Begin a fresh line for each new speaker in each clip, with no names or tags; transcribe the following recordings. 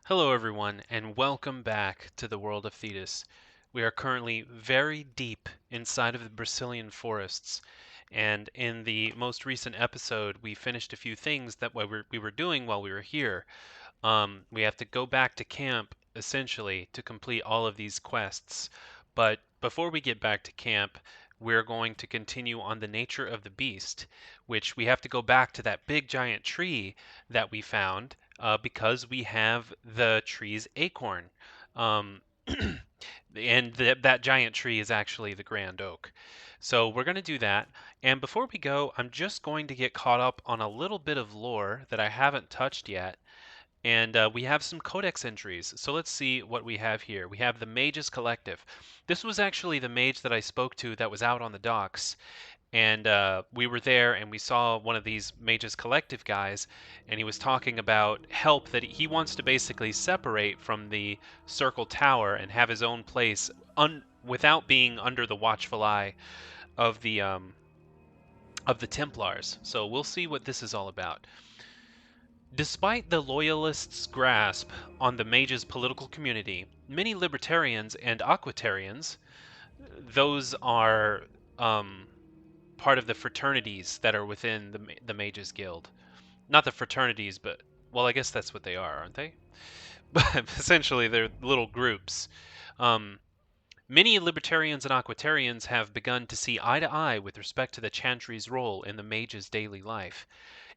Hello, everyone, and welcome back to the world of Thetis. We are currently very deep inside of the Brazilian forests, and in the most recent episode, we finished a few things that we were doing while we were here. We have to go back to camp, essentially, to complete all of these quests. But before we get back to camp, we're going to continue on the nature of the beast, which we have to go back to that big giant tree that we found because we have the tree's acorn. Um, and that giant tree is actually the grand oak. So we're going to do that. And before we go, I'm just going to get caught up on a little bit of lore that I haven't touched yet. And we have some codex entries. So let's see what we have here. We have the Mages Collective. This was actually the mage that I spoke to that was out on the docks. And we were there and we saw one of these Mages Collective guys. And he was talking about help that he wants to basically separate from the Circle Tower and have his own place without being under the watchful eye of the Templars. So we'll see what this is all about. Despite the Loyalists' grasp on the mage's political community, many libertarians and aquitarians, those are part of the fraternities that are within the mages guild. Not the fraternities, but, well, I guess that's what they are, aren't they? But essentially, they're little groups. Um, Many libertarians and aquitarians have begun to see eye to eye with respect to the chantry's role in the mage's daily life.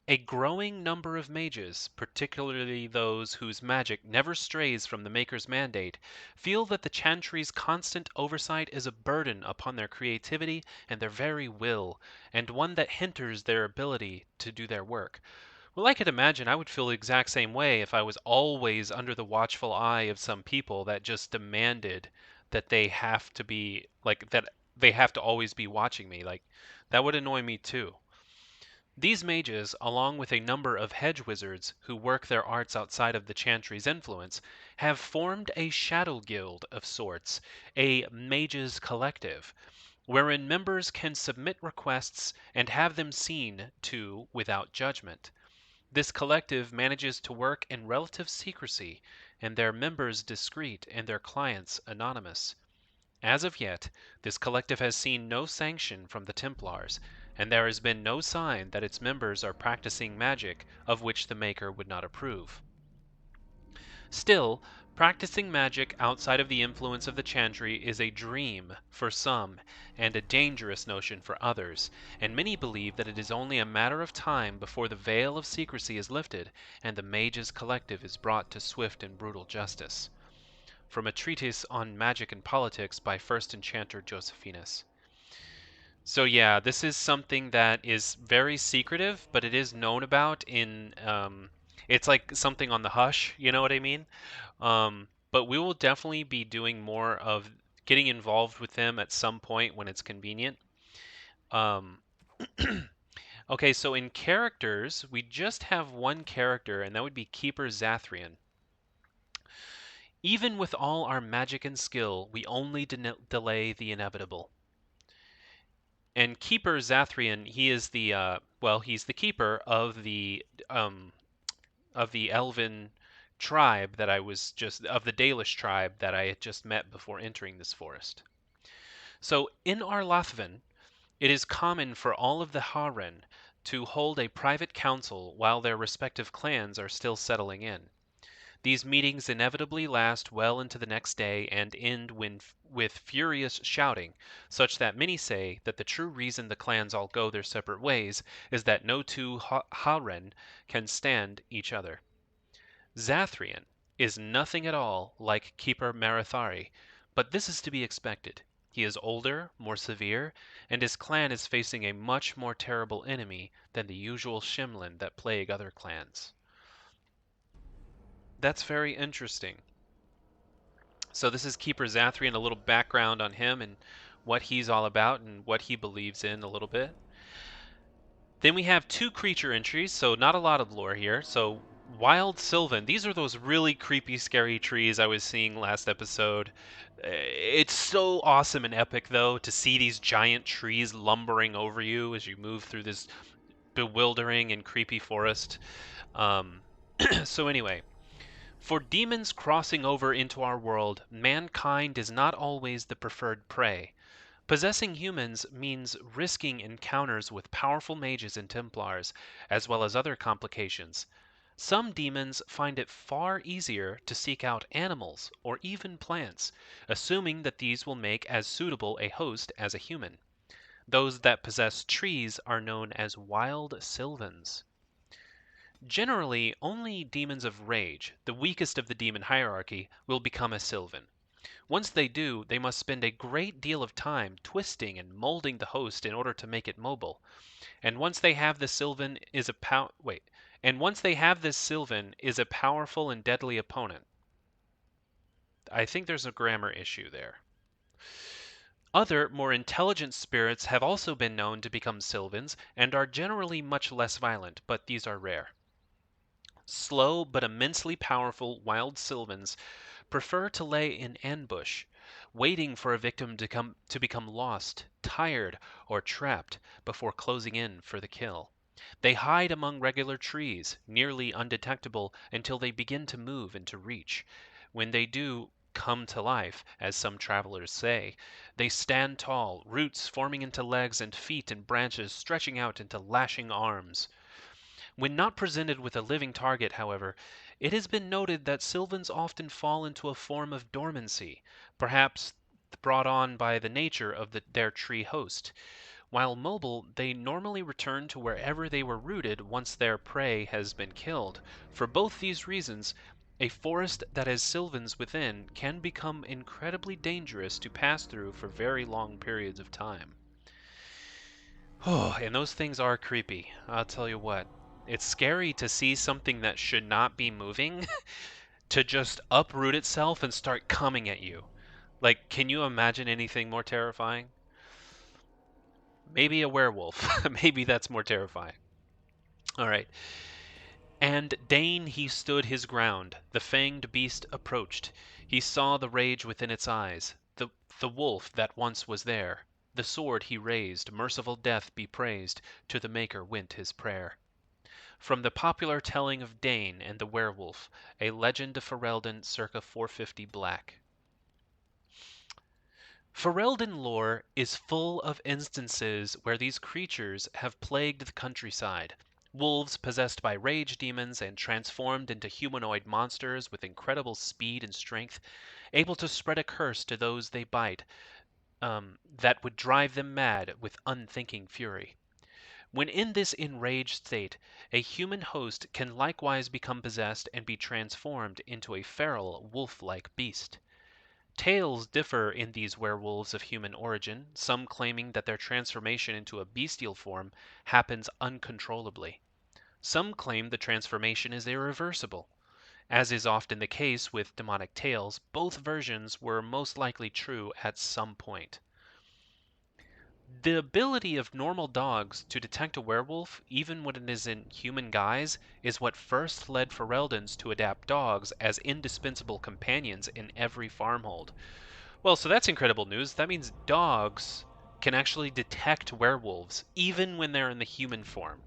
A growing number of mages, particularly those whose magic never strays from the Maker's mandate, feel that the Chantry's constant oversight is a burden upon their creativity and their very will, and one that hinders their ability to do their work. Well, I could imagine I would feel the exact same way if I was always under the watchful eye of some people that just demanded that they have to be, like, that they have to always be watching me. Like, that would annoy me too. These mages, along with a number of hedge wizards who work their arts outside of the Chantry's influence, have formed a shadow guild of sorts, a mages collective, wherein members can submit requests and have them seen to without judgment. This collective manages to work in relative secrecy, and their members discreet and their clients anonymous. As of yet, this collective has seen no sanction from the Templars, and there has been no sign that its members are practicing magic of which the Maker would not approve. Still, practicing magic outside of the influence of the Chantry is a dream for some and a dangerous notion for others, and many believe that it is only a matter of time before the veil of secrecy is lifted and the Mages Collective is brought to swift and brutal justice. From a treatise on magic and politics by first enchanter Josephinus. So yeah, this is something that is very secretive, but it is known about in it's like something on the hush, you know what I mean? But we will definitely be doing more of getting involved with them at some point when it's convenient. Um, okay, so in characters, we just have one character, and that would be Keeper Zathrian. Even with all our magic and skill, we only delay the inevitable. And Keeper Zathrian, he is the he's the keeper of the elven tribe that I was just of the Dalish tribe that I had just met before entering this forest. So in Arlathven, it is common for all of the Haren to hold a private council while their respective clans are still settling in. These meetings inevitably last well into the next day and end with furious shouting, such that many say that the true reason the clans all go their separate ways is that no two Haren can stand each other. Zathrian is nothing at all like Keeper Marathari, but this is to be expected. He is older, more severe, and his clan is facing a much more terrible enemy than the usual Shimlin that plague other clans. That's very interesting. So this is Keeper Zathrian, a little background on him and what he's all about and what he believes in a little bit. Then we have two creature entries, so not a lot of lore here. So Wild Sylvan, these are those really creepy, scary trees I was seeing last episode. It's so awesome and epic, though, to see these giant trees lumbering over you as you move through this bewildering and creepy forest. Um, so anyway, For demons crossing over into our world, mankind is not always the preferred prey. Possessing humans means risking encounters with powerful mages and Templars, as well as other complications. Some demons find it far easier to seek out animals or even plants, assuming that these will make as suitable a host as a human. Those that possess trees are known as wild Sylvans. Generally, only demons of rage, the weakest of the demon hierarchy, will become a Sylvan. Once they do, they must spend a great deal of time twisting and molding the host in order to make it mobile. And once they have this Sylvan is a powerful and deadly opponent. I think there's a grammar issue there. Other, more intelligent spirits have also been known to become Sylvans and are generally much less violent, but these are rare. Slow but immensely powerful wild Sylvans prefer to lay in ambush, waiting for a victim to become lost, tired, or trapped before closing in for the kill. They hide among regular trees, nearly undetectable until they begin to move into reach. When they do come to life, as some travelers say, they stand tall, roots forming into legs and feet and branches stretching out into lashing arms. When not presented with a living target, however, it has been noted that Sylvans often fall into a form of dormancy, perhaps brought on by the nature of their tree host. While mobile, they normally return to wherever they were rooted once their prey has been killed. For both these reasons, a forest that has Sylvans within can become incredibly dangerous to pass through for very long periods of time. Oh, and those things are creepy, I'll tell you what. It's scary to see something that should not be moving to just uproot itself and start coming at you. Like, can you imagine anything more terrifying? Maybe a werewolf. Maybe that's more terrifying. All right. And Dane he stood his ground. The fanged beast approached. He saw the rage within its eyes. The wolf that once was there. The sword he raised. Merciful death be praised. To the Maker went his prayer. From the popular telling of Dane and the werewolf, a legend of Ferelden circa 450 Black. Ferelden lore is full of instances where these creatures have plagued the countryside. Wolves possessed by rage demons and transformed into humanoid monsters with incredible speed and strength, able to spread a curse to those they bite that would drive them mad with unthinking fury. When in this enraged state, a human host can likewise become possessed and be transformed into a feral, wolf-like beast. Tales differ in these werewolves of human origin, some claiming that their transformation into a bestial form happens uncontrollably. Some claim the transformation is irreversible. As is often the case with demonic tales, both versions were most likely true at some point. The ability of normal dogs to detect a werewolf, even when it is in human guise, is what first led Fereldans to adapt dogs as indispensable companions in every farmhold. Well, so that's incredible news. That means dogs can actually detect werewolves, even when they're in the human form.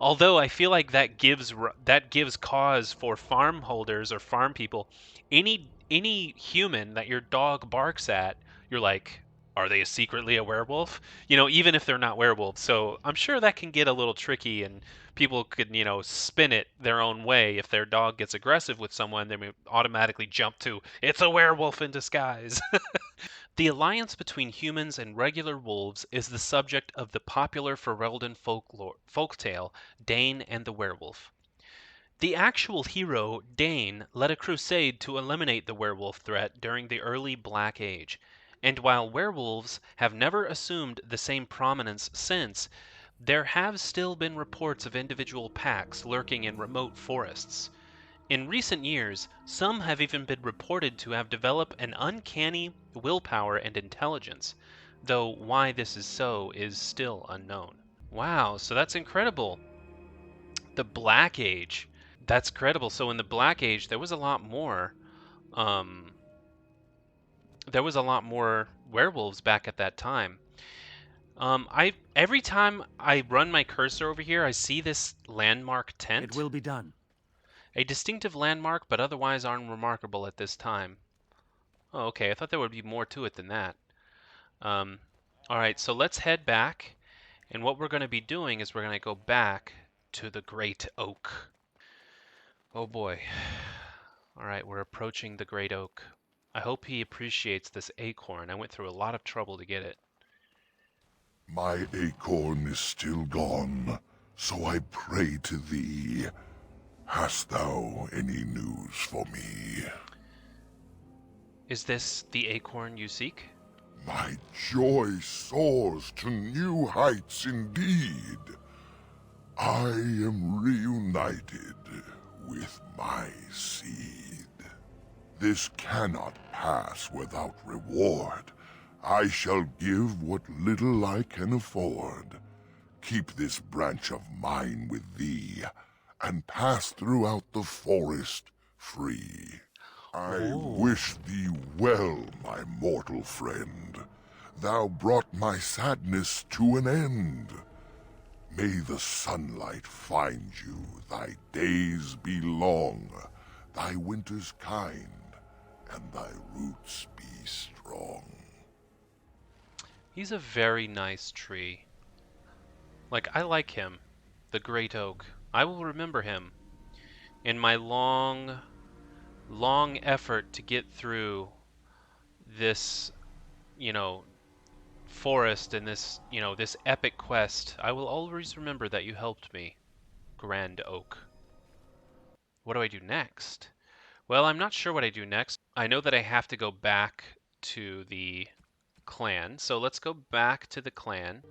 Although I feel like that gives cause for farm holders or farm people. Any human that your dog barks at, you're like, are they secretly a werewolf? Even if they're not werewolves. So I'm sure that can get a little tricky, and people could, spin it their own way. If their dog gets aggressive with someone, they may automatically jump to, it's a werewolf in disguise. The alliance between humans and regular wolves is the subject of the popular Ferelden folktale Dane and the Werewolf. The actual hero, Dane, led a crusade to eliminate the werewolf threat during the early Black Age, and while werewolves have never assumed the same prominence since, there have still been reports of individual packs lurking in remote forests. In recent years, some have even been reported to have developed an uncanny willpower and intelligence, though why this is so is still unknown. Wow, so that's incredible. The Black Age. That's credible. So in the Black Age, there was a lot more. Um, there was a lot more werewolves back at that time. I every time I run my cursor over here, I see this landmark tent.
It will be done.
A distinctive landmark, but otherwise unremarkable at this time. Oh, okay. I thought there would be more to it than that. All right, so let's head back. And what we're going to be doing is we're going to go back to the Great Oak. Oh boy. All right, we're approaching the Great Oak. I hope he appreciates this acorn. I went through a lot of trouble to get it.
My acorn is still gone, so I pray to thee. Hast thou any news for me?
Is this the acorn you seek?
My joy soars to new heights indeed. I am reunited with my seed. This cannot pass without reward. I shall give what little I can afford. Keep this branch of mine with thee, and pass throughout the forest free. I wish thee well, my mortal friend. Thou brought my sadness to an end. May the sunlight find you, thy days be long, thy winters kind, and thy roots be strong.
He's a very nice tree. I like him. The Great Oak. I will remember him in my long effort to get through this, you know, forest and this, this epic quest. I will always remember that you helped me, Grand Oak. What do I do next? Well, I'm not sure what I do next. I know that I have to go back to the clan, so let's go back to the clan.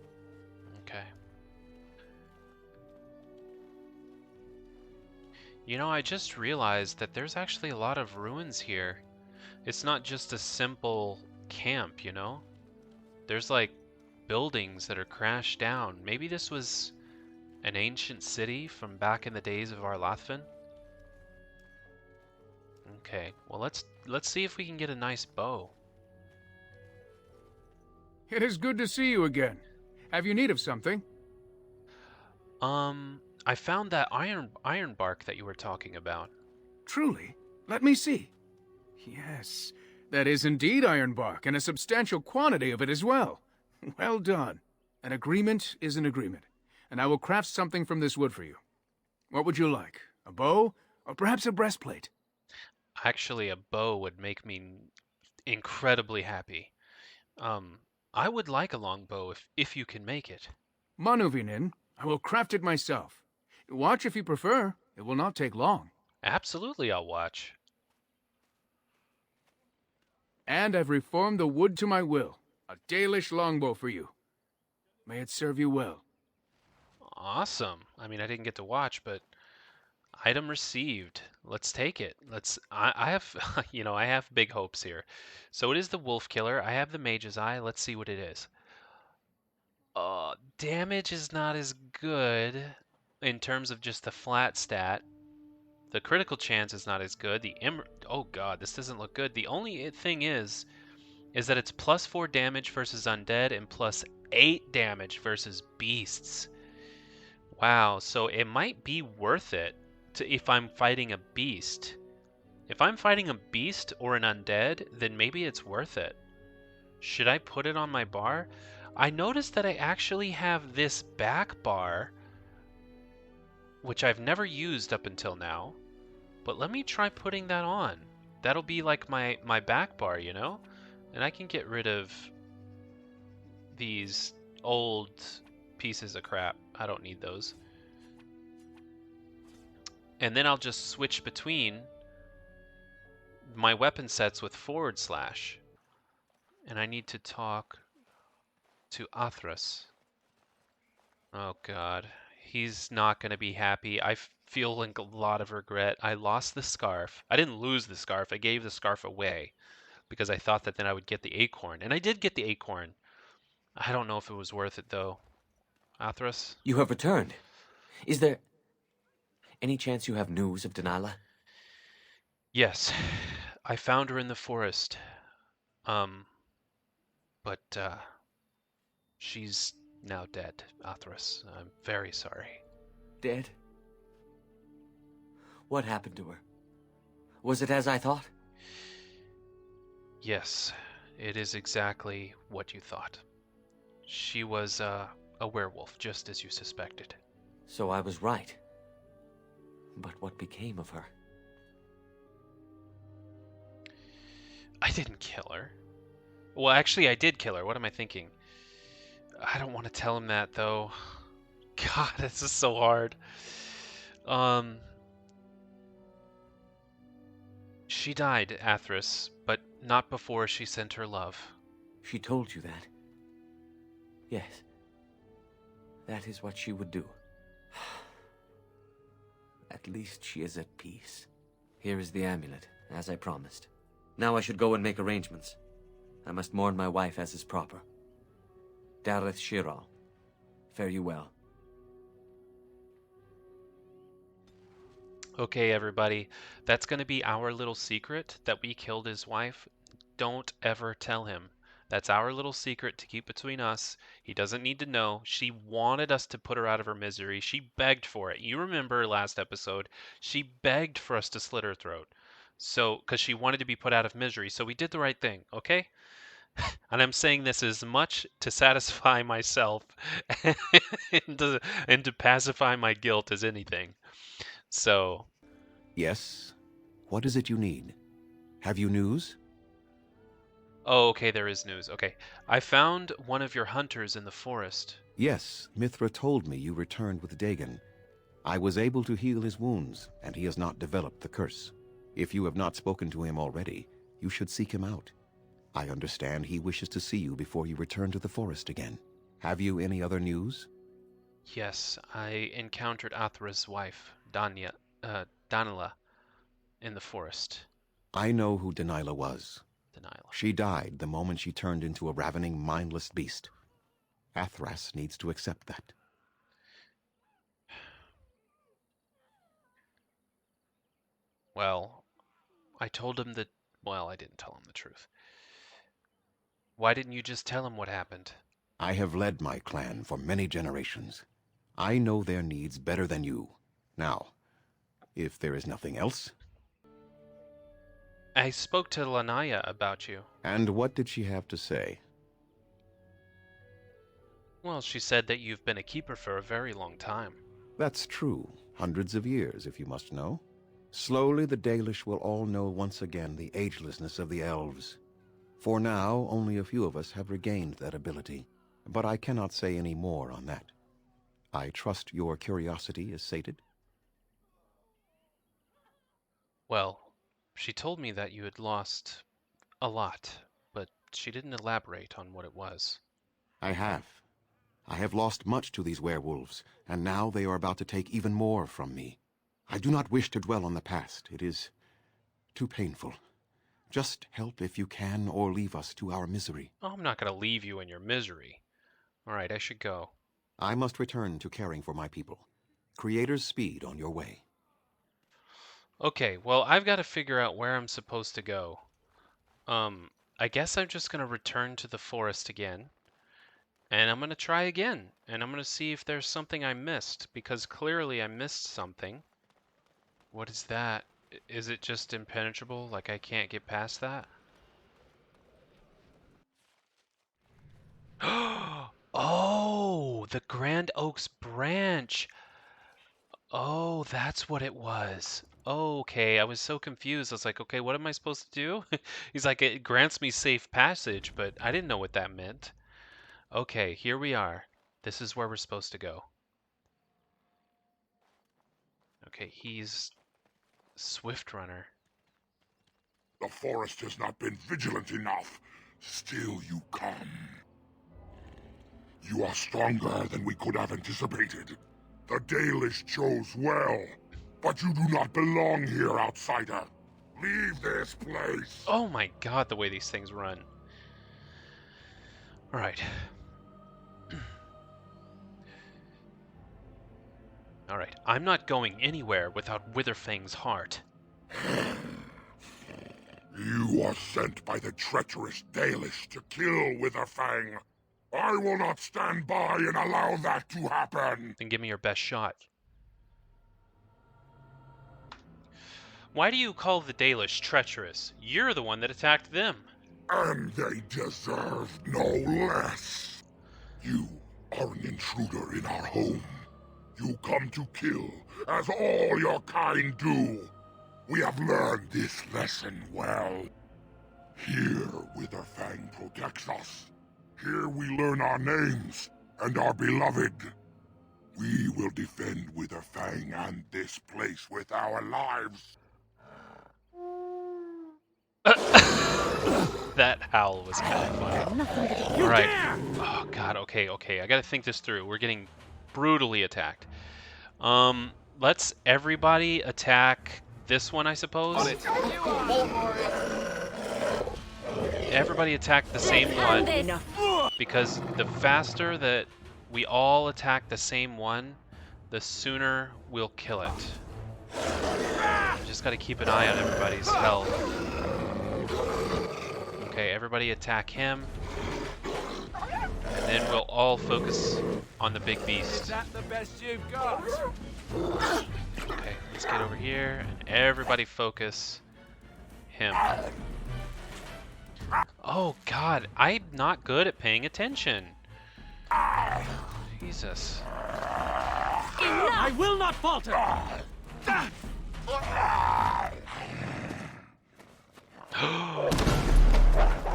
Okay. I just realized that there's actually a lot of ruins here. It's not just a simple camp, There's buildings that are crashed down. Maybe this was an ancient city from back in the days of Arlathvin. Okay, well let's see if we can get a nice bow.
It is good to see you again. Have you need of something?
I found that iron bark that you were talking about.
Truly? Let me see. Yes, that is indeed iron bark, and a substantial quantity of it as well. Well done. An agreement is an agreement, and I will craft something from this wood for you. What would you like? A bow, or perhaps a breastplate?
Actually, a bow would make me incredibly happy. I would like a long bow if you can make it.
Manuvinin, I will craft it myself. Watch if you prefer. It will not take long.
Absolutely, I'll watch.
And I've reformed the wood to my will. A Dalish longbow for you. May it serve you well.
Awesome. I mean, I didn't get to watch, but item received. Let's take it. I have, I have big hopes here. So it is the wolf killer. I have the mage's eye. Let's see what it is. Damage is not as good in terms of just the flat stat. The critical chance is not as good. Oh god, this doesn't look good. The only thing is that it's +4 damage versus undead and +8 damage versus beasts. Wow, so it might be worth it if I'm fighting a beast. If I'm fighting a beast or an undead, then maybe it's worth it. Should I put it on my bar? I noticed that I actually have this back bar, which I've never used up until now. But let me try putting that on. That'll be like my back bar, And I can get rid of these old pieces of crap. I don't need those. And then I'll just switch between my weapon sets with /. And I need to talk to Athras. Oh god. He's not going to be happy. I feel like a lot of regret. I lost the scarf. I didn't lose the scarf. I gave the scarf away because I thought that then I would get the acorn. And I did get the acorn. I don't know if it was worth it, though. Athras?
You have returned. Is there any chance you have news of Delilah?
Yes. I found her in the forest. But she's now dead, Athras. I'm very sorry.
Dead? What happened to her? Was it as I thought?
Yes, it is exactly what you thought. She was a werewolf, just as you suspected.
So I was right. But what became of her?
I didn't kill her. Well, actually, I did kill her. What am I thinking? I don't want to tell him that, though. God, this is so hard. She died, Athras, but not before she sent her love.
She told you that? Yes. That is what she would do. At least she is at peace. Here is the amulet, as I promised. Now I should go and make arrangements. I must mourn my wife as is proper. Dareth Shiral, fare you well.
Okay, everybody, that's going to be our little secret that we killed his wife. Don't ever tell him. That's our little secret to keep between us. He doesn't need to know. She wanted us to put her out of her misery. She begged for it. You remember last episode, she begged for us to slit her throat. So, because she wanted to be put out of misery. So we did the right thing, okay? And I'm saying this as much to satisfy myself and to pacify my guilt as anything. So,
Yes? What is it you need? Have you news?
oh, okay, there is news. Okay. I found one of your hunters in the forest.
Yes, Mithra told me you returned with Dagon. I was able to heal his wounds, and he has not developed the curse. If you have not spoken to him already, you should seek him out. I understand he wishes to see you before you return to the forest again. Have you any other news?
Yes, I encountered Athras' wife, Danila, in the forest.
I know who Delilah was.
Denial.
She died the moment she turned into a ravening, mindless beast. Athras needs to accept that.
Well, I told him that. Well, I didn't tell him the truth. Why didn't you just tell him what happened?
I have led my clan for many generations. I know their needs better than you. Now, if there is nothing else...
I spoke to Lanaya about you.
And what did she have to say?
Well, she said that you've been a keeper for a very long time.
That's true. Hundreds of years, if you must know. Slowly, the Dalish will all know once again the agelessness of the elves. For now, only a few of us have regained that ability. But I cannot say any more on that. I trust your curiosity is sated?
Well, she told me that you had lost a lot, but she didn't elaborate on what it was.
I have. I have lost much to these werewolves, and now they are about to take even more from me. I do not wish to dwell on the past. It is too painful. Just help if you can, or leave us to our misery.
Oh, I'm not going to leave you in your misery. All right, I should go.
I must return to caring for my people. Creator's speed on your way.
Okay, well, I've got to figure out where I'm supposed to go. I guess I'm just going to return to the forest again. And I'm going to try again. And I'm going to see if there's something I missed. Because clearly I missed something. What is that? Is it just impenetrable? Like I can't get past that? Oh, the Grand Oaks branch. Oh, that's what it was. Okay, I was so confused. I was like, okay, what am I supposed to do? He's like, it grants me safe passage, but I didn't know what that meant. Okay, here we are. This is where we're supposed to go. Okay, he's Swift Runner.
The forest has not been vigilant enough. Still you come. You are stronger than we could have anticipated. The Dalish chose well, but you do not belong here, outsider. Leave this place.
Oh my god, the way these things run. Alright. Alright, I'm not going anywhere without Witherfang's heart.
You are sent by the treacherous Dalish to kill Witherfang. I will not stand by and allow that to happen.
Then give me your best shot. Why do you call the Dalish treacherous? You're the one that attacked them.
And they deserve no less. You are an intruder in our home. You come to kill, as all your kind do. We have learned this lesson well. Here, Witherfang protects us. Here we learn our names and are beloved. We will defend Witherfang and this place with our lives.
That howl was kind of funny. Alright. Oh god, okay. I gotta think this through. We're getting brutally attacked. Let's everybody attack this one, I suppose. Everybody attack the same one. Because the faster that we all attack the same one, the sooner we'll kill it. Just gotta keep an eye on everybody's health. Okay, everybody attack him. And then we'll all focus on the big beast.
Is that the best you've got?
Okay, let's get over here and everybody focus him. Oh god, I'm not good at paying attention. Jesus.
I will not falter!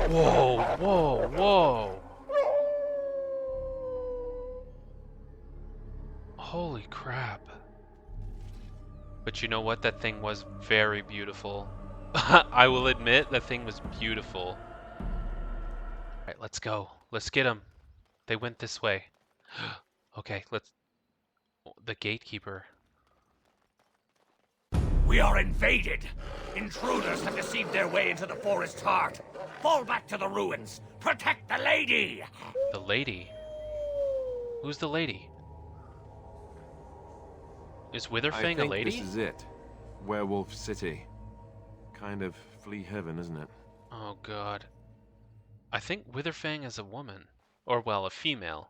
Whoa. Holy crap. But you know what? That thing was very beautiful. I will admit that thing was beautiful. Alright, let's go. Let's get them. They went this way. Okay, let's... The gatekeeper.
We are invaded! Intruders have deceived their way into the forest's heart! Fall back to the ruins! Protect the lady!
The lady? Who's the lady? Is Witherfang a lady?
This is it. Werewolf City. Kind of flea heaven, isn't it?
Oh god. I think Witherfang is a woman. Or, well, a female.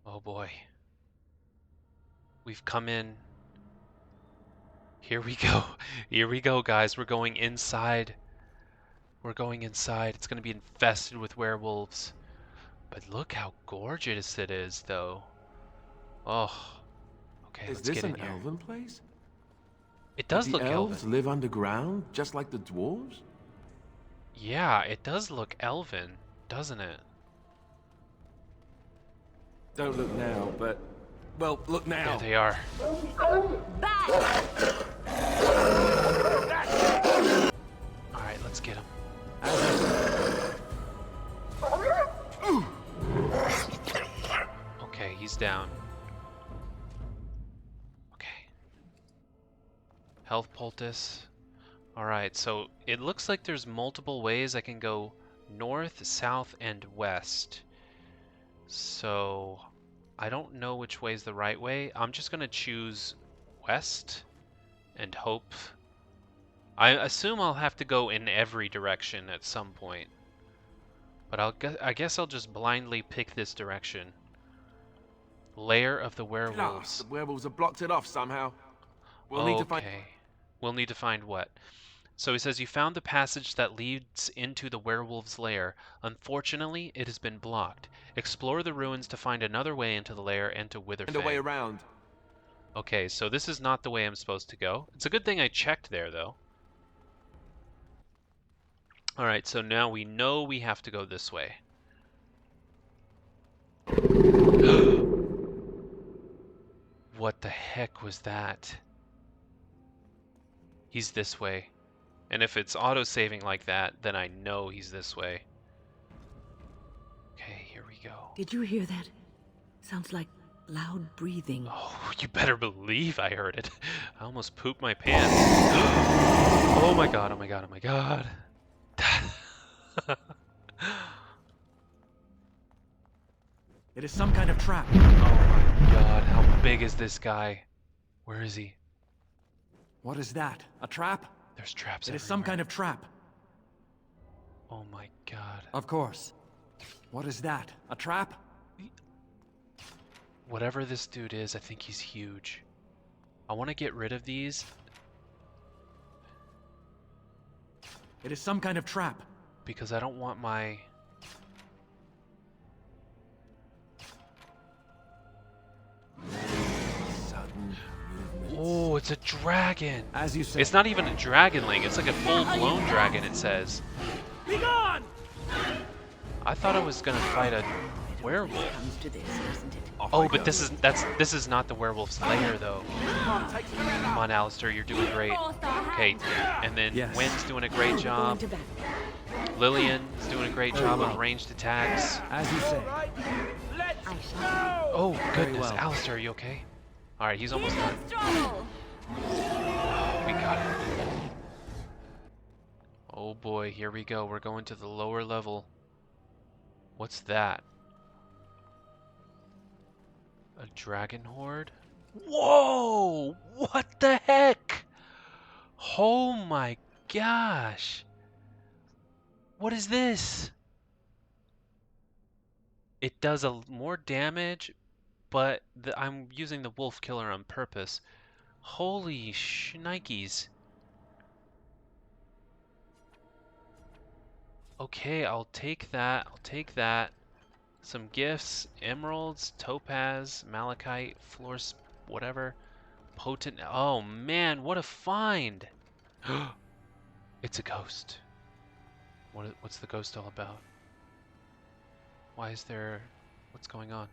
Oh boy. We've come in. Here we go. Here we go, guys. We're going inside. We're going inside. It's going to be infested with werewolves. But look how gorgeous it is, though. Oh. Okay,
Is
let's
this
get in
an
here.
elven place?
It does
Do
look
the elves
elven.
live underground, just like the dwarves?
Yeah, it does look elven, doesn't it?
Don't look now, but... Well, look now.
There they are. Alright, let's get him. Okay, he's down. Okay. Health poultice. Alright, so it looks like there's multiple ways I can go north, south, and west. So I don't know which way is the right way. I'm just gonna choose west and hope. I assume I'll have to go in every direction at some point. But I guess I'll just blindly pick this direction. Lair of the werewolves.
The werewolves have blocked it off somehow. We'll need to find...
Okay. We'll need to find what? So he says, you found the passage that leads into the werewolf's lair. Unfortunately, it has been blocked. Explore the ruins to find another way into the lair and to Witherfang.
Find a way around.
Okay, so this is not the way I'm supposed to go. It's a good thing I checked there, though. Alright, so now we know we have to go this way. What the heck was that? He's this way. And if it's auto-saving like that, then I know he's this way. Okay, here we go.
Did you hear that? Sounds like loud breathing.
Oh, you better believe I heard it. I almost pooped my pants. Oh my god, oh my god, oh my god.
It is some kind of trap.
Oh my god, how big is this guy? Where is he?
What is that? A trap?
There's traps
It is
everywhere.
some kind of trap.
Oh my god.
Of course. What is that? A trap?
Whatever this dude is, I think he's huge. I want to get rid of these.
It is some kind of trap.
Because I don't want my...
Sudden movements.
Oh, it's a dragon.
As you say.
It's not even a dragonling. It's like a full-blown dragon, it says.
Be gone!
I thought I was gonna fight a werewolf.
Comes to this, doesn't it?
Oh, but this is not the werewolf's lair, though. Come on, Alistair, you're doing great. Okay, and then
Yes.
Wynn's doing a great
Going
job.
to battle.
Lillian is doing a great job of ranged attacks.
As you say.
I shall.
Oh, goodness.
well.
Alistair, are you okay? Alright, he's almost done. We got it. Oh boy, here we go. We're going to the lower level. What's that? A dragon horde? Whoa! What the heck? Oh my gosh! What is this? It does more damage, but I'm using the wolf killer on purpose. Holy shnikes. Okay, I'll take that. I'll take that. Some gifts, emeralds, topaz, malachite, whatever. Potent. Oh man, what a find! It's a ghost. What's the ghost all about? Why is there... What's going on?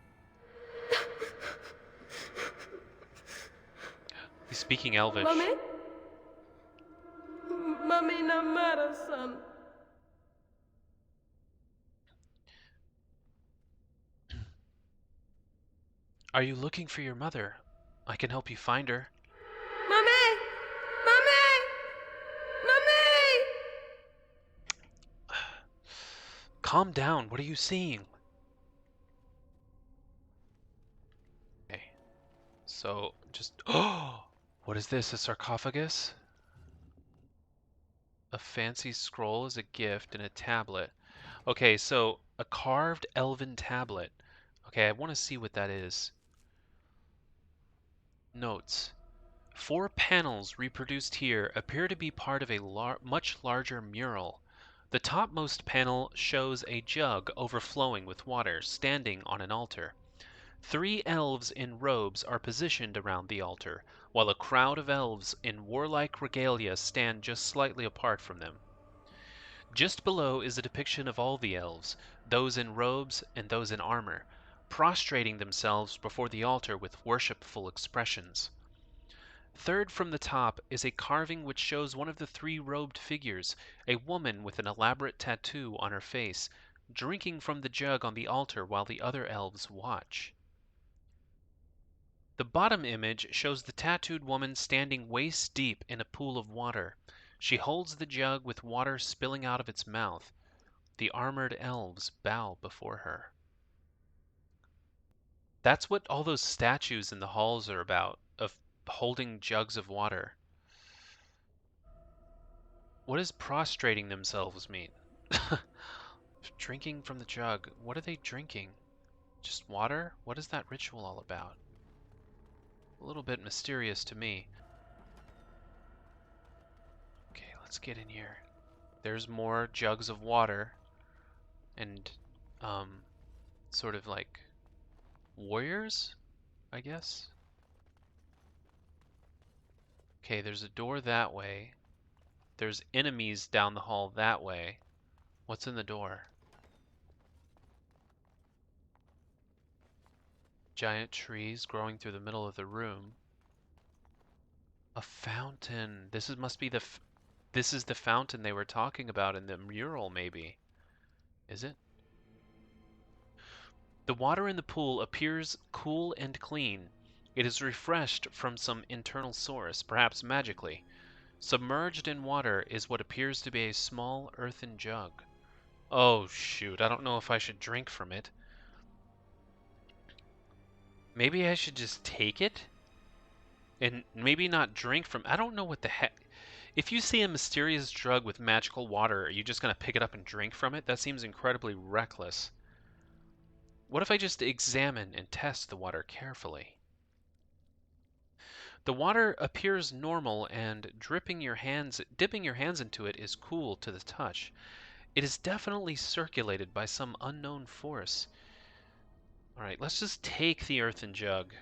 He's speaking Elvish.
Mummy? Mummy, no matter, son.
Are you looking for your mother? I can help you find her.
Mummy! Mummy! Mummy!
Calm down. What are you seeing? Okay. So, just... Oh! What is this? A sarcophagus? A fancy scroll is a gift and a tablet. Okay, so a carved elven tablet. Okay, I want to see what that is. Notes. 4 panels reproduced here appear to be part of a much larger mural. The topmost panel shows a jug overflowing with water standing on an altar. 3 elves in robes are positioned around the altar, while a crowd of elves in warlike regalia stand just slightly apart from them. Just below is a depiction of all the elves, those in robes and those in armor, prostrating themselves before the altar with worshipful expressions. Third from the top is a carving which shows one of the 3 robed figures, a woman with an elaborate tattoo on her face, drinking from the jug on the altar while the other elves watch. The bottom image shows the tattooed woman standing waist deep in a pool of water. She holds the jug with water spilling out of its mouth. The armored elves bow before her. That's what all those statues in the halls are about, of holding jugs of water. What does prostrating themselves mean? Drinking from the jug. What are they drinking? Just water? What is that ritual all about? A little bit mysterious to me. Okay, let's get in here. There's more jugs of water and sort of like warriors, I guess. Okay, there's a door that way. There's enemies down the hall that way. What's in the door? Giant trees growing through the middle of the room. A fountain. Must be this is the fountain they were talking about in the mural, maybe. Is it? The water in the pool appears cool and clean. It is refreshed from some internal source, perhaps magically. Submerged in water is what appears to be a small earthen jug. Oh shoot, I don't know if I should drink from it. Maybe I should just take it? And maybe not drink from... I don't know what the heck... If you see a mysterious drug with magical water, are you just going to pick it up and drink from it? That seems incredibly reckless. What if I just examine and test the water carefully? The water appears normal and dipping your hands into it is cool to the touch. It is definitely circulated by some unknown force. Alright, let's just take the earthen jug.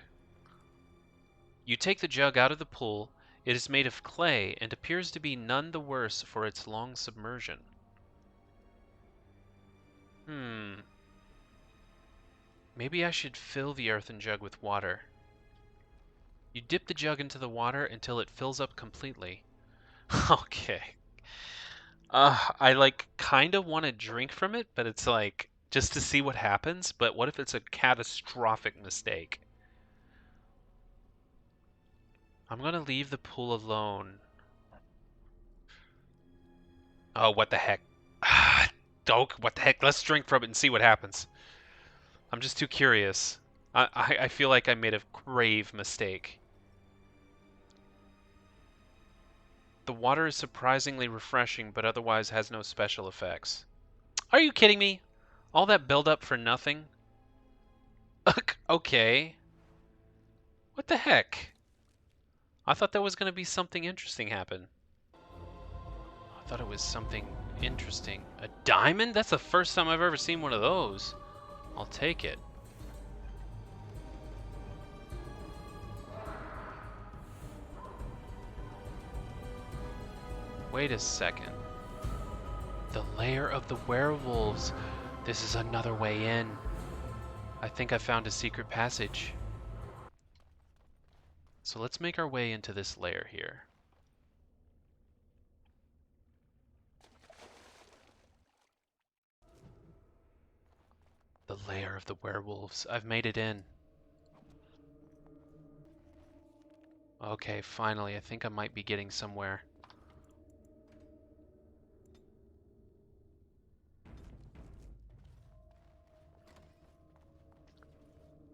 You take the jug out of the pool. It is made of clay and appears to be none the worse for its long submersion. Maybe I should fill the earthen jug with water. You dip the jug into the water until it fills up completely. Okay. I like kind of want to drink from it, but it's like just to see what happens. But what if it's a catastrophic mistake? I'm gonna leave the pool alone. Oh, what the heck? What the heck? Let's drink from it and see what happens. I'm just too curious. I feel like I made a grave mistake. The water is surprisingly refreshing, but otherwise has no special effects. Are you kidding me? All that build-up for nothing? Okay. What the heck? I thought there was going to be something interesting happen. I thought it was something interesting. A diamond? That's the first time I've ever seen one of those. I'll take it. Wait a second. The lair of the werewolves. This is another way in. I think I found a secret passage. So let's make our way into this lair here. The lair of the werewolves. I've made it in. Okay, finally. I think I might be getting somewhere.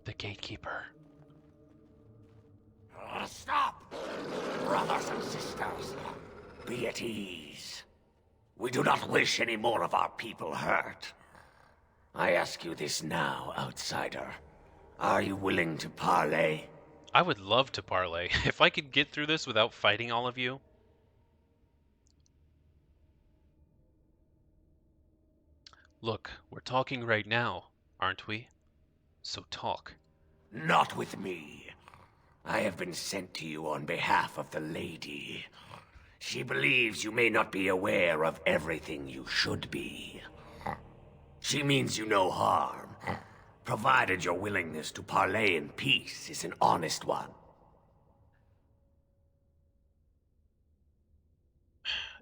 The gatekeeper.
Stop! Brothers and sisters, be at ease. We do not wish any more of our people hurt. I ask you this now, outsider. Are you willing to parley?
I would love to parley. If I could get through this without fighting all of you. Look, we're talking right now, aren't we? So talk.
Not with me. I have been sent to you on behalf of the lady. She believes you may not be aware of everything you should be. She means you no harm, provided your willingness to parley in peace is an honest one.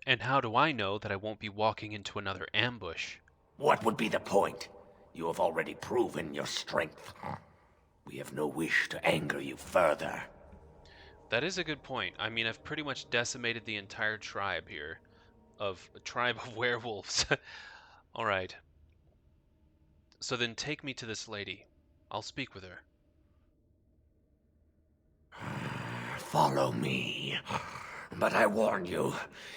And how do I know that I won't be walking into another ambush?
What would be the point? You have already proven your strength. We have no wish to anger you further.
That is a good point. I mean, I've pretty much decimated the entire tribe here. A tribe of werewolves. Alright. So then take me to this lady. I'll speak with her.
Follow me. But I warn you,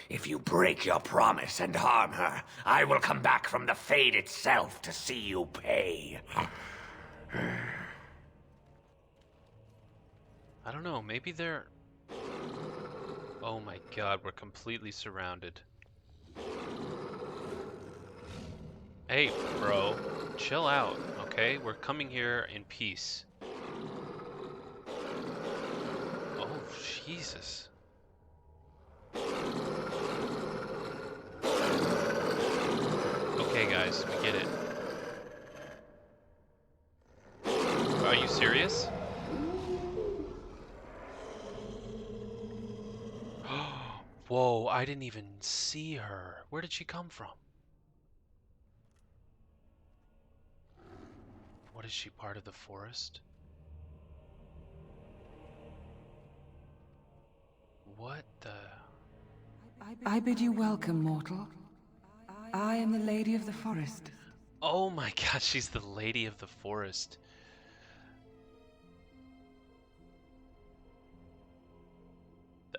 if you break your promise and harm her, I will come back from the Fade itself to see you pay.
I don't know, maybe they're... Oh my god, we're completely surrounded. Hey, bro, chill out, okay? We're coming here in peace. Oh, Jesus. Okay, guys, we get it. Are you serious? Whoa, I didn't even see her. Where did she come from? What is she, part of the forest? What the...
I bid you welcome, mortal. I am the Lady of the Forest.
Oh my god, she's the Lady of the Forest.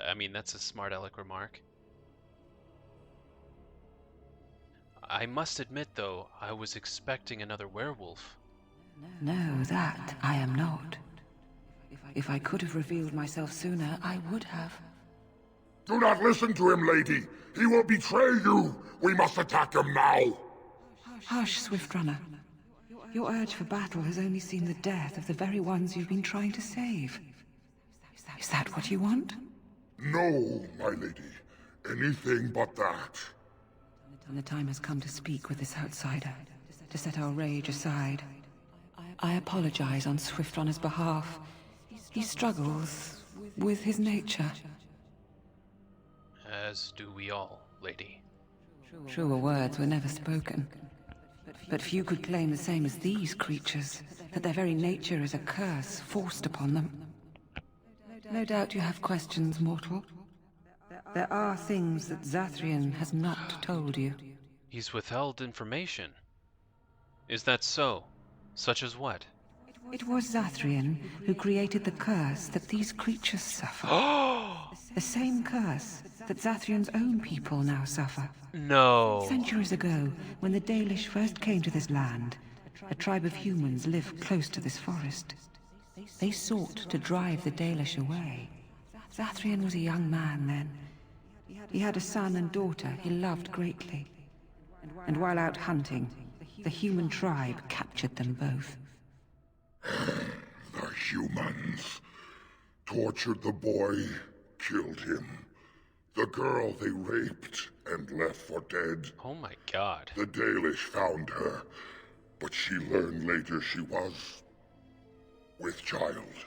I mean, that's a smart aleck remark. I must admit, though, I was expecting another werewolf.
No, that I am not. If I could have revealed myself sooner, I would have.
Do not listen to him, lady. He will betray you. We must attack him now.
Hush, Swift Runner. Your urge for battle has only seen the death of the very ones you've been trying to save. Is that what you want?
No, my lady. Anything but that.
And the time has come to speak with this outsider, to set our rage aside. I apologize on Swift Runner's behalf. He struggles with his nature.
As do we all, lady.
Truer words were never spoken. But few could claim the same as these creatures, that their very nature is a curse forced upon them. No doubt you have questions, mortal. There are things that Zathrian has not told you.
He's withheld information. Is that so? Such as what?
It was Zathrian who created the curse that these creatures suffer. The same curse that Zathrian's own people now suffer.
No.
Centuries ago, when the Dalish first came to this land, a tribe of humans lived close to this forest. They sought to drive the Dalish away. Zathrian was a young man then. He had a son and daughter he loved greatly. And while out hunting, the human tribe captured them both.
The humans tortured the boy, killed him. The girl they raped and left for dead.
Oh my god.
The Dalish found her, but she learned later she was with child.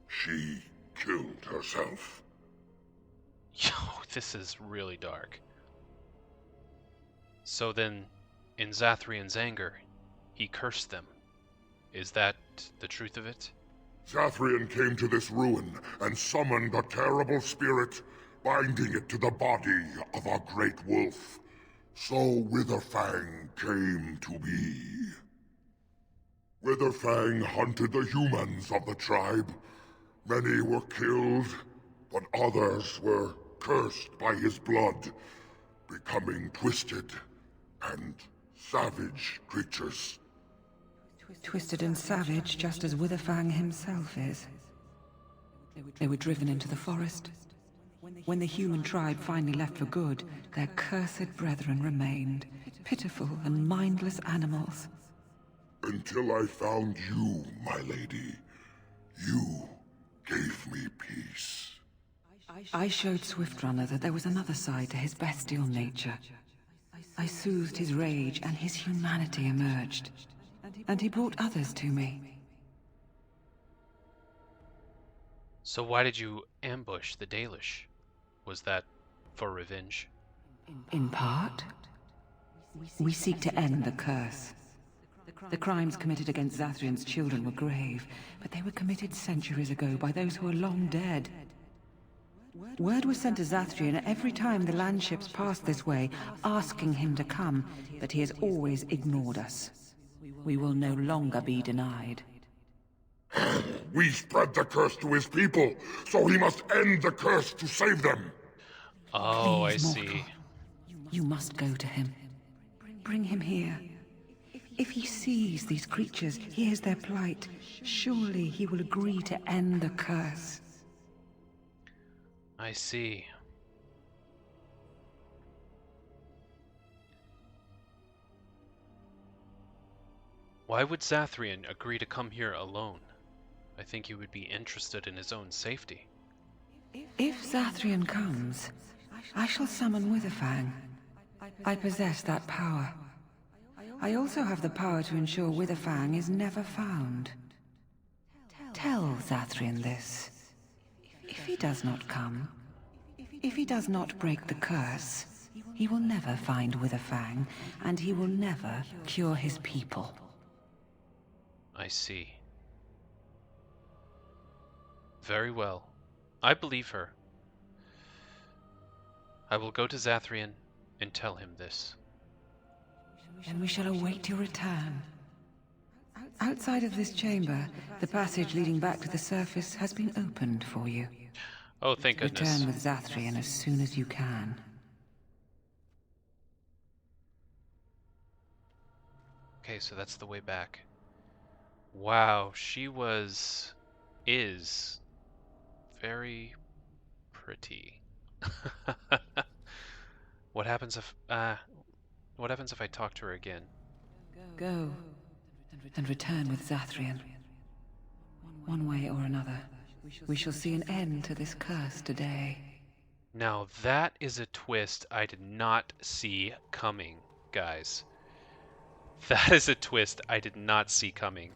She killed herself.
Yo, this is really dark. So then, in Zathrian's anger, he cursed them. Is that the truth of it?
Zathrian came to this ruin and summoned a terrible spirit, binding it to the body of a great wolf. So Witherfang came to be. Witherfang hunted the humans of the tribe. Many were killed, but others were cursed by his blood, becoming twisted and savage creatures.
Twisted and savage, just as Witherfang himself is. They were driven into the forest. When the human tribe finally left for good, their cursed brethren remained, pitiful and mindless animals.
Until I found you, my lady. You gave me peace.
I showed Swiftrunner that there was another side to his bestial nature. I soothed his rage and his humanity emerged. And he brought others to me.
So why did you ambush the Dalish? Was that for revenge?
In part. We seek to end the curse. The crimes committed against Zathrian's children were grave, but they were committed centuries ago by those who are long dead. Word was sent to Zathrian every time the landships passed this way, asking him to come, but he has always ignored us. We will no longer be denied.
We spread the curse to his people, so he must end the curse to save them.
Oh,
Please,
I
mortal.
see.
You must go to him. Bring him here. If he sees these creatures, hears their plight, surely he will agree to end the curse.
I see. Why would Zathrian agree to come here alone? I think he would be interested in his own safety.
If Zathrian comes, I shall summon Witherfang. I possess that power. I also have the power to ensure Witherfang is never found. Tell Zathrian this. If he does not come, if he does not break the curse, he will never find Witherfang, and he will never cure his people.
I see. Very well. I believe her. I will go to Zathrian and tell him this.
Then we shall await your return. Outside of this chamber, the passage leading back to the surface has been opened for you.
Oh, thank goodness.
Return with Zathrian as soon as you can.
Okay, so that's the way back. Wow, she is very pretty. What happens if, what happens if I talk to her again?
Go and return with Zathrian. One way or another, we shall see an end to this curse today.
Now that is a twist I did not see coming, guys. That is a twist I did not see coming.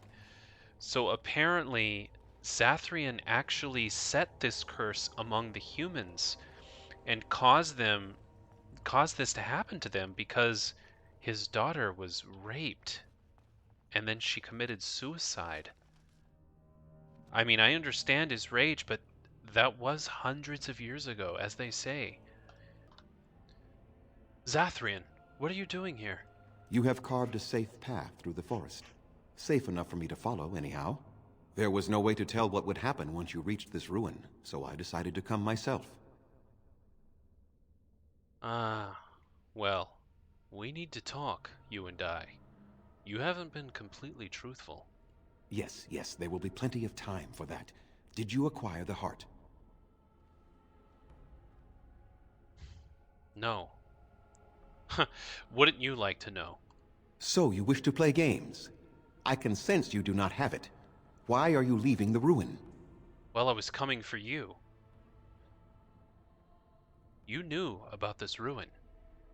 So apparently, Zathrian actually set this curse among the humans and caused this to happen to them because his daughter was raped and then she committed suicide. I mean, I understand his rage, but that was hundreds of years ago, as they say. Zathrian, what are you doing here?
You have carved a safe path through the forest. Safe enough for me to follow, anyhow. There was no way to tell what would happen once you reached this ruin, so I decided to come myself.
Well, we need to talk, you and I. You haven't been completely truthful.
Yes, there will be plenty of time for that. Did you acquire the heart?
No. Wouldn't you like to know?
So you wish to play games? I can sense you do not have it. Why are you leaving the ruin?
Well, I was coming for you. You knew about this ruin.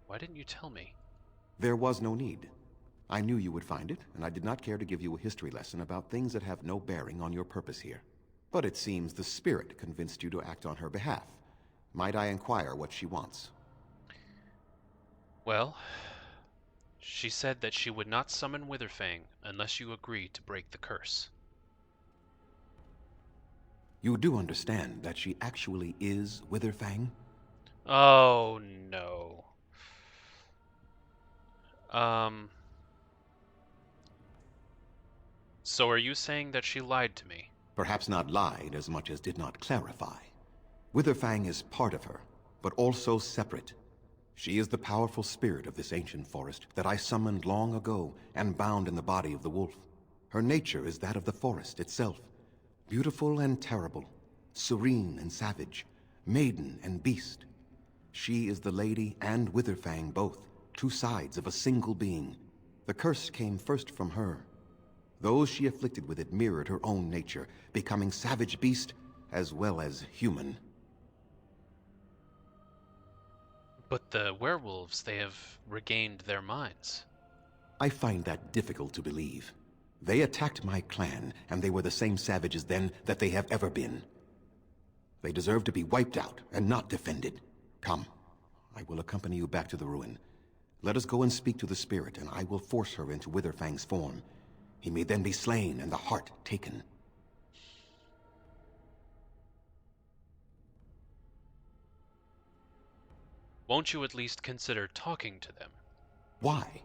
Why didn't you tell me?
There was no need. I knew you would find it, and I did not care to give you a history lesson about things that have no bearing on your purpose here. But it seems the spirit convinced you to act on her behalf. Might I inquire what she wants?
Well, she said that she would not summon Witherfang unless you agreed to break the curse.
You do understand that she actually is Witherfang?
Oh, no. So are you saying that she lied to me?
Perhaps not lied as much as did not clarify. Witherfang is part of her, but also separate. She is the powerful spirit of this ancient forest that I summoned long ago and bound in the body of the wolf. Her nature is that of the forest itself. Beautiful and terrible, serene and savage, maiden and beast. She is the lady and Witherfang both, two sides of a single being. The curse came first from her. Those she afflicted with it mirrored her own nature, becoming savage beast as well as human.
But the werewolves, they have regained their minds.
I find that difficult to believe. They attacked my clan, and they were the same savages then that they have ever been. They deserve to be wiped out and not defended. Come, I will accompany you back to the ruin. Let us go and speak to the spirit, and I will force her into Witherfang's form. He may then be slain and the heart taken.
Won't you at least consider talking to them?
Why?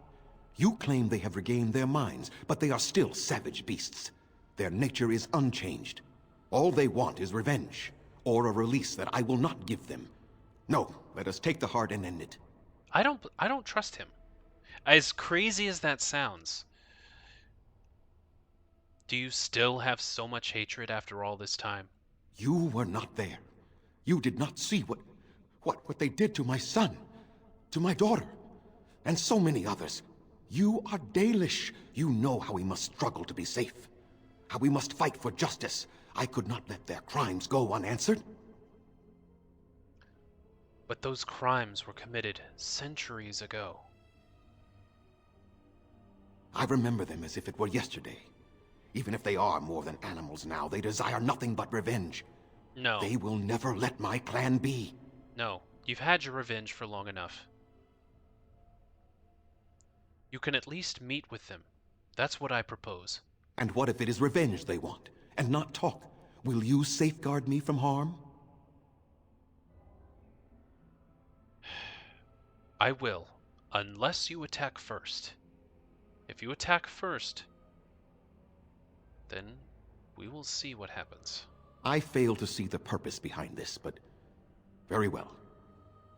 You claim they have regained their minds, but they are still savage beasts. Their nature is unchanged. All they want is revenge, or a release that I will not give them. No, let us take the heart and end it.
I don't trust him. As crazy as that sounds, do you still have so much hatred after all this time?
You were not there. You did not see what they did to my son, to my daughter, and so many others. You are Dalish. You know how we must struggle to be safe, how we must fight for justice. I could not let their crimes go unanswered.
But those crimes were committed centuries ago.
I remember them as if it were yesterday. Even if they are more than animals now, they desire nothing but revenge.
No.
They will never let my clan be.
No, you've had your revenge for long enough. You can at least meet with them. That's what I propose.
And what if it is revenge they want, and not talk? Will you safeguard me from harm?
I will, unless you attack first. If you attack first, then we will see what happens.
I fail to see the purpose behind this, but very well.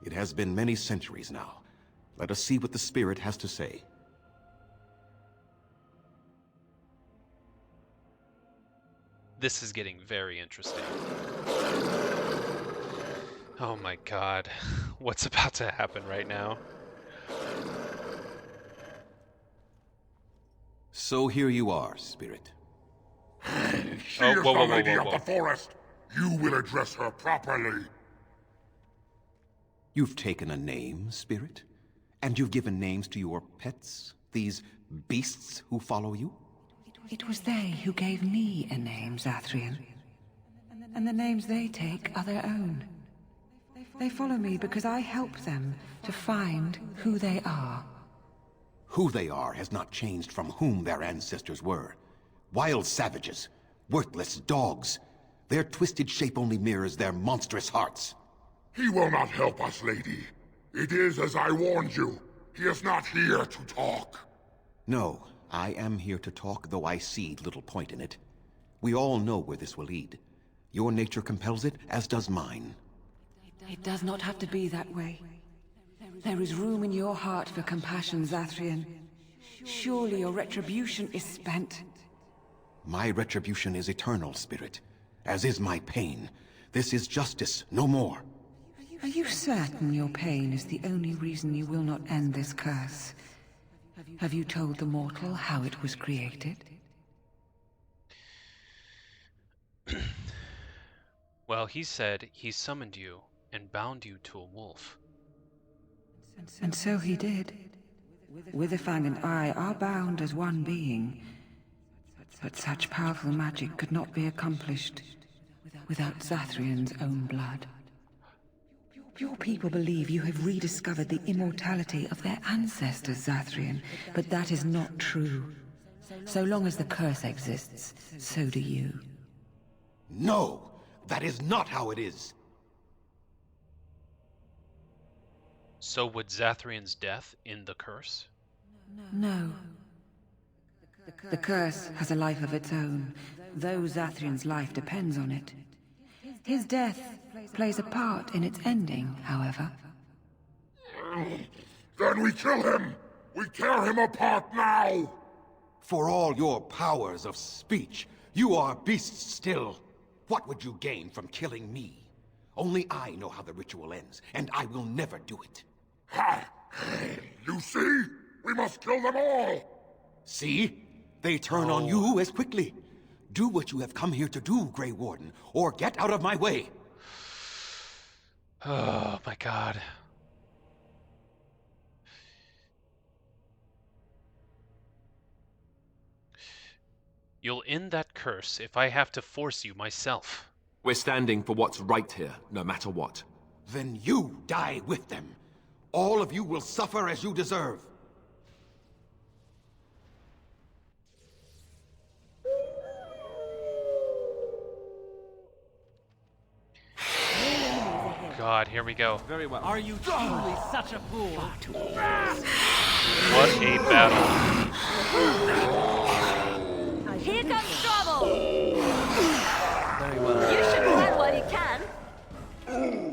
It has been many centuries now. Let us see what the spirit has to say.
This is getting very interesting. Oh my god. What's about to happen right now?
So here you are, Spirit.
She is the lady of the forest. You will address her properly.
You've taken a name, Spirit? And you've given names to your pets? These beasts who follow you?
It was they who gave me a name, Zathrian. And the names they take are their own. They follow me because I help them to find who they are.
Who they are has not changed from whom their ancestors were. Wild savages, worthless dogs. Their twisted shape only mirrors their monstrous hearts.
He will not help us, lady. It is as I warned you. He is not here to talk.
No, I am here to talk, though I see little point in it. We all know where this will lead. Your nature compels it, as does mine.
It does not have to be that way. There is room in your heart for compassion, Zathrian. Surely your retribution is spent.
My retribution is eternal, Spirit, as is my pain. This is justice, no more.
Are you certain your pain is the only reason you will not end this curse? Have you told the mortal how it was created?
Well, he said he summoned you and bound you to a wolf.
And so he did. Witherfang and I are bound as one being. But such powerful magic could not be accomplished without Zathrian's own blood. Your people believe you have rediscovered the immortality of their ancestors, Zathrian, but that is not true. So long as the curse exists, so do you.
No! That is not how it is!
So would Zathrian's death end the curse?
No. The curse has a life of its own, though Zathrian's life depends on it. His death plays a part in its ending, however.
Then we kill him! We tear him apart now!
For all your powers of speech, you are beasts still. What would you gain from killing me? Only I know how the ritual ends, and I will never do it.
Ha! You see? We must kill them all!
See? They turn on you as quickly. Do what you have come here to do, Grey Warden, or get out of my way.
Oh my god. You'll end that curse if I have to force you myself.
We're standing for what's right here, no matter what.
Then you die with them. All of you will suffer as you deserve.
God, here we go.
Very well. Are you truly such a fool?
What a battle.
Here comes trouble!
Very well.
You should run while you can.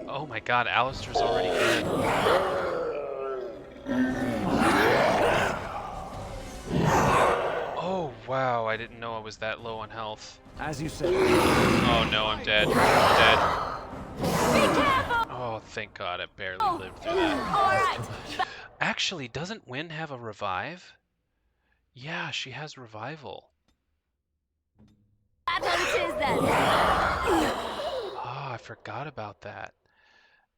Oh my god, Alistair's already dead. Oh wow, I didn't know I was that low on health.
As you said.
Oh no, I'm dead. I'm dead.
Be careful!
Oh, thank god, I barely lived through that.
Alright.
Actually, doesn't Wynn have a revive? Yeah, she has revival.
That's what it is then.
Oh, I forgot about that.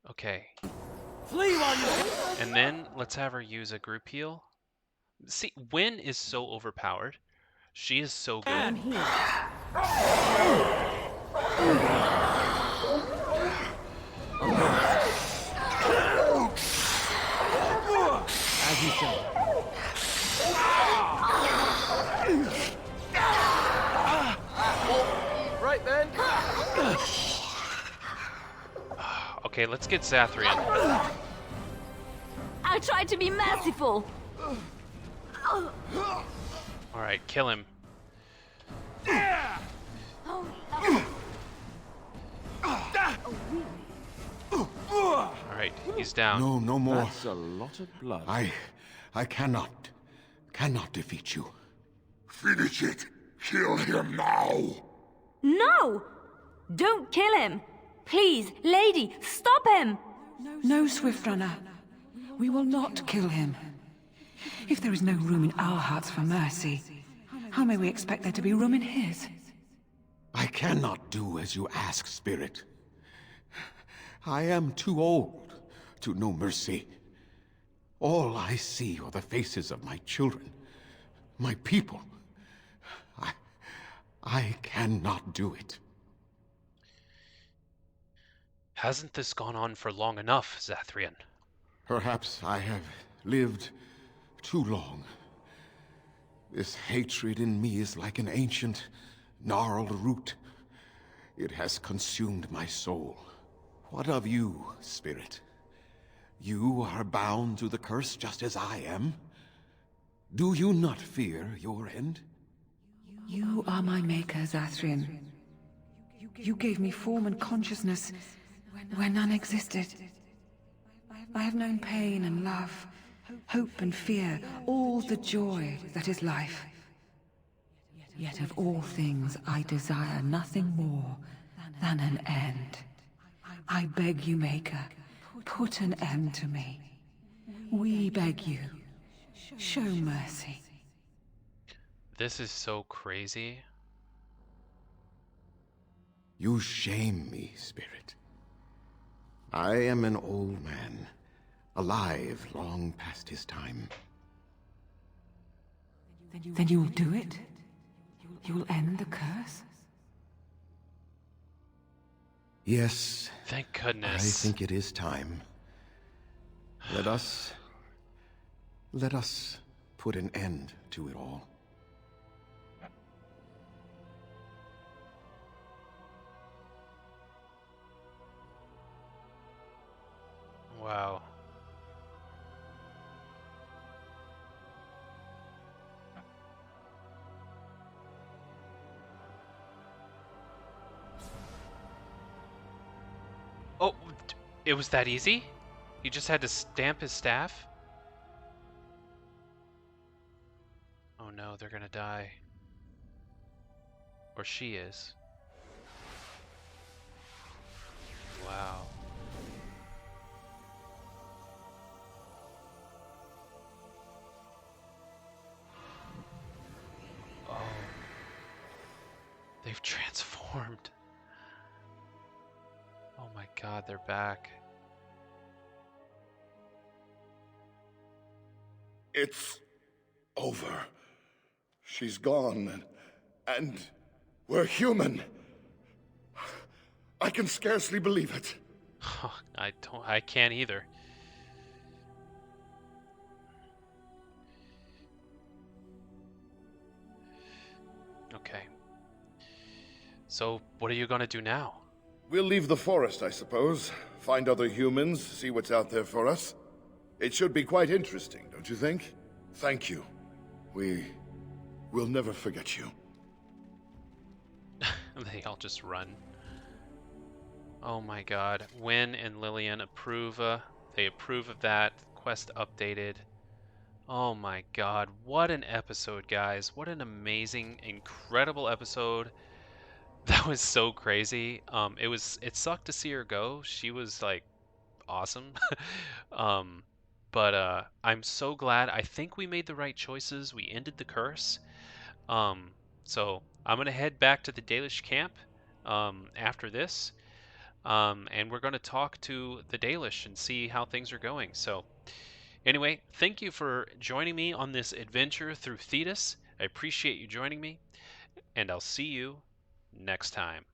Okay.
Flee while you
And then let's have her use a group heal. See, Wynn is so overpowered. She is so good.
I'm here.
As you said. Right then.
Okay, let's get Zathrian.
I tried to be merciful.
Alright, kill him. Alright, he's down.
No, no more.
That's a lot of blood.
I cannot defeat you.
Finish it! Kill him now!
No! Don't kill him! Please, lady, stop him!
No, Swift Runner. We will not kill him. If there is no room in our hearts for mercy, how may we expect there to be room in his?
I cannot do as you ask, Spirit. I am too old to know mercy. All I see are the faces of my children, my people. I cannot do it.
Hasn't this gone on for long enough, Zathrian?
Perhaps I have lived too long. This hatred in me is like an ancient, gnarled root. It has consumed my soul. What of you, Spirit? You are bound to the curse just as I am. Do you not fear your end?
You are my maker, Zathrian. You gave me form and consciousness where none existed. I have known pain and love, hope and fear, all the joy that is life. Yet of all things I desire nothing more than an end. I beg you, Maker, put an end to me. We beg you, show mercy.
This is so crazy.
You shame me, Spirit. I am an old man, alive long past his time.
Then you will do it? You will end the curse?
Yes.
Thank goodness.
I think it is time. Let us put an end to it all.
Wow. Oh, it was that easy? He just had to stamp his staff? Oh no, they're gonna die. Or she is. Wow. Oh. They've transformed. Oh my god, they're back.
It's over. She's gone, and we're human. I can scarcely believe it.
I can't either. Okay. So, what are you gonna do now?
We'll leave the forest, I suppose. Find other humans, see what's out there for us. It should be quite interesting, don't you think? Thank you. We'll never forget you.
They all just run. Oh my god. Wynn and Lillian approve. They approve of that. Quest updated. Oh my god. What an episode, guys. What an amazing, incredible episode. That was so crazy. It sucked to see her go. She was like awesome. But I'm so glad. I think we made the right choices. We ended the curse. So I'm gonna head back to the Dalish camp after this, and we're gonna talk to the Dalish and see how things are going. So anyway, thank you for joining me on this adventure through Thetis. I appreciate you joining me, and I'll see you next time.